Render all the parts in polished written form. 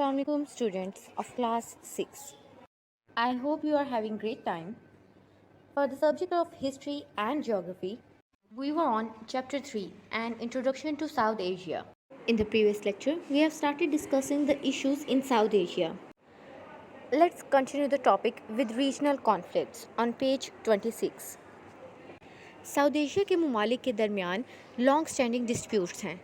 Assalamualaikum students of class 6. I hope you are having great time. For the subject of history and geography, we were on chapter 3, an introduction to South Asia. In the previous lecture, we have started discussing the issues in South Asia. Let's continue the topic with regional conflicts on page 26. South Asia के ममालिक के दरमियान long standing disputes हैं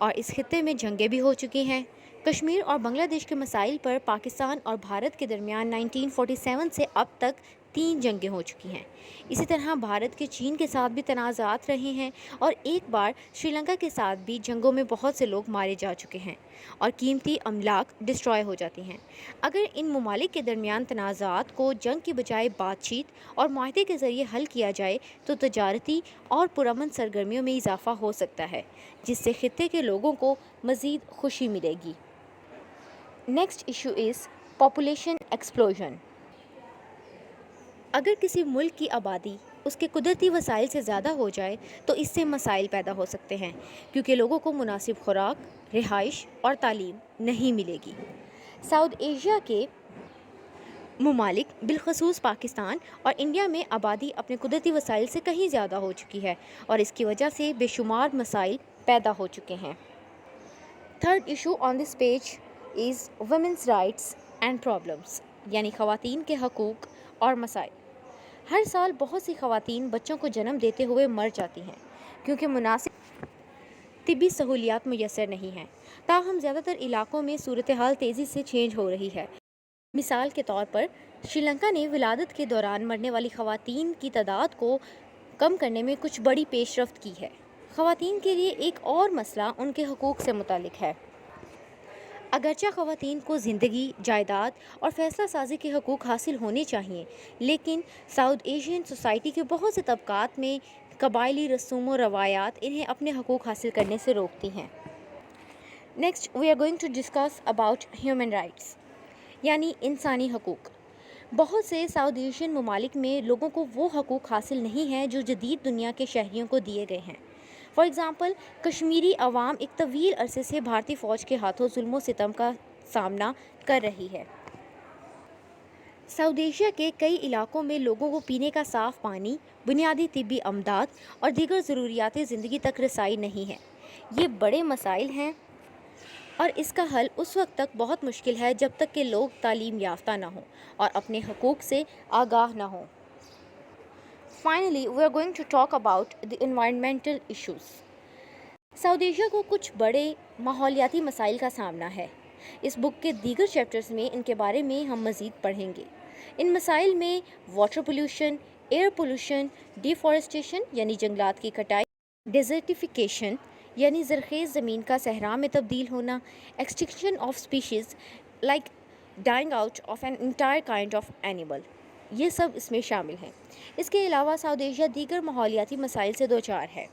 और इस खत्े में जंगें भी हो चुकी हैं। कश्मीर और बांग्लादेश के मसाइल पर पाकिस्तान और भारत के दरमियान 1947 से अब तक 3 जंगें हो चुकी हैं। इसी तरह भारत के चीन के साथ भी तनाज़ात रहे हैं और एक बार श्रीलंका के साथ भी जंगों में बहुत से लोग मारे जा चुके हैं और कीमती अमलाक डिस्ट्रॉय हो जाती हैं। अगर इन ममालिक के दरमियान तनाज़ात को जंग की बजाय बातचीत और माहदे के ज़रिए हल किया जाए तो तजारती और पुरअमन सरगर्मियों में इजाफ़ा हो सकता है, जिससे खित्ते के लोगों को मज़ीद खुशी मिलेगी। Next issue is population explosion. अगर किसी मुल्क की आबादी उसके कुदरती वसाइल से ज़्यादा हो जाए तो इससे मसाइल पैदा हो सकते हैं, क्योंकि लोगों को मुनासिब खुराक, रिहाइश और तालीम नहीं मिलेगी। साउथ एशिया के ममालिक बिलखसूस पाकिस्तान और इंडिया में आबादी अपने कुदरती वसाइल से कहीं ज़्यादा हो चुकी है और इसकी वजह से बेशुमार मसाइल पैदा हो चुके हैं। Third issue on this page is women's rights and problems, यानी ख़वातीन के हकूक़ और मसाइल। हर साल बहुत सी ख़वातीन बच्चों को जन्म देते हुए मर जाती हैं क्योंकि मुनासिब तिब्बी सहूलियात मुयस्सर नहीं हैं। ताहम ज़्यादातर इलाकों में सूरत हाल तेज़ी से चेंज हो रही है। मिसाल के तौर पर श्रीलंका ने विलादत के दौरान मरने वाली ख़वातीन की तादाद को कम करने में कुछ बड़ी पेशरफ्त की है। ख़वातीन के लिए एक और मसला उनके हकूक़ से मुतालिक है। अगरचे ख़वातीन को ज़िंदगी, जायदाद और फ़ैसला साजी के हकूक़ हासिल होने चाहिए, लेकिन साउथ एशियन सोसाइटी के बहुत से तबक़ात में कबायली रसूम व रवायात इन्हें अपने हकूक़ हासिल करने से रोकती हैं। Next we are going to discuss about human rights, यानी इंसानी हकूक़। बहुत से साउथ एशियन ममालिक में लोगों को वो हकूक़ हासिल नहीं हैं जो जदीद दुनिया के शहरियों को दिए गए हैं। फॉर एग्ज़ाम्पल, कश्मीरी अवाम एक तवील अरसे से भारतीय फ़ौज के हाथों जुल्म सितम का सामना कर रही है। साउथ एशिया के कई इलाकों में लोगों को पीने का साफ़ पानी, बुनियादी तिब्बी अमदाद और दीगर ज़रूरियात ज़िंदगी तक रसाई नहीं है। ये बड़े मसाइल हैं और इसका हल उस वक्त तक बहुत मुश्किल है जब तक कि लोग तालीम याफ्ता ना हों और अपने हकूक़ से आगाह ना हों। Finally, we are going to talk about the environmental issues. South Asia को कुछ बड़े माहौलियाती मसाइल का सामना है। इस बुक के दीगर चैप्टर्स में इनके बारे में हम मज़ीद पढ़ेंगे। इन मसाइल में water pollution, air pollution, deforestation यानी जंगलात की कटाई, डेजर्टिफिकेशन यानी ज़रख़ेज़ ज़मीन का सहरा में तब्दील होना, extinction of species like dying out of an entire kind of animal, ये सब इसमें शामिल हैं। इसके अलावा साउथ एशिया दीगर माहौलियाती मसाइल से दोचार है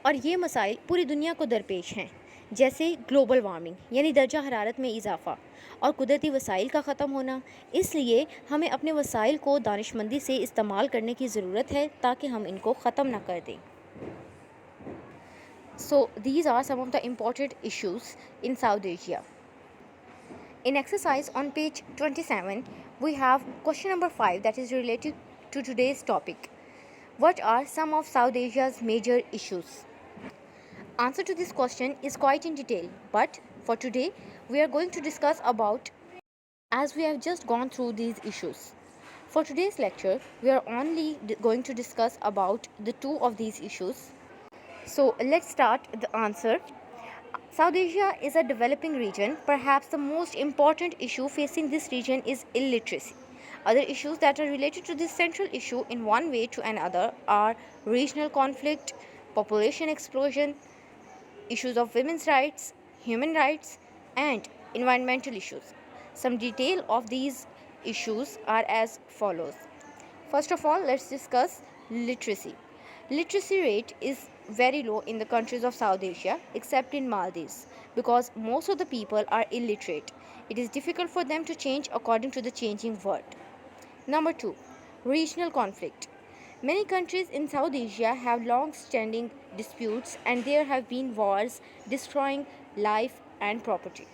और ये मसाइल पूरी दुनिया को दरपेश हैं, जैसे ग्लोबल वार्मिंग यानी दर्जा हरारत में इजाफ़ा और कुदरती वसाइल का ख़त्म होना। इसलिए हमें अपने वसाइल को दानिशमंदी से इस्तेमाल करने की ज़रूरत है ताकि हम इनको ख़त्म ना कर दें। So these are some of the important issues in South Asia. In exercise on page 27, we have question number 5 that is related to today's topic. What are some of South Asia's major issues? Answer to this question is quite in detail, but for today we are going to discuss about, as we have just gone through these issues. For today's lecture, we are only going to discuss about the 2 of these issues. So let's start the answer. South Asia is a developing region. Perhaps the most important issue facing this region is illiteracy. Other issues that are related to this central issue in one way to another are regional conflict, population explosion, issues of women's rights, human rights, and environmental issues. Some detail of these issues are as follows. First of all, let's discuss literacy. Literacy rate is very low in the countries of South Asia except in Maldives because most of the people are illiterate. It is difficult for them to change according to the changing world. Number 2, regional conflict. Many countries in South Asia have long-standing disputes and there have been wars destroying life and property.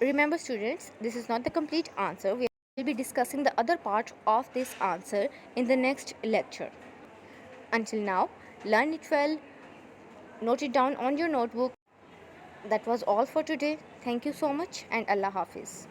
Remember students, this is not the complete answer. We will be discussing the other part of this answer in the next lecture. Until now, learn it well, note it down on your notebook. That was all for today. Thank you so much and Allah Hafiz.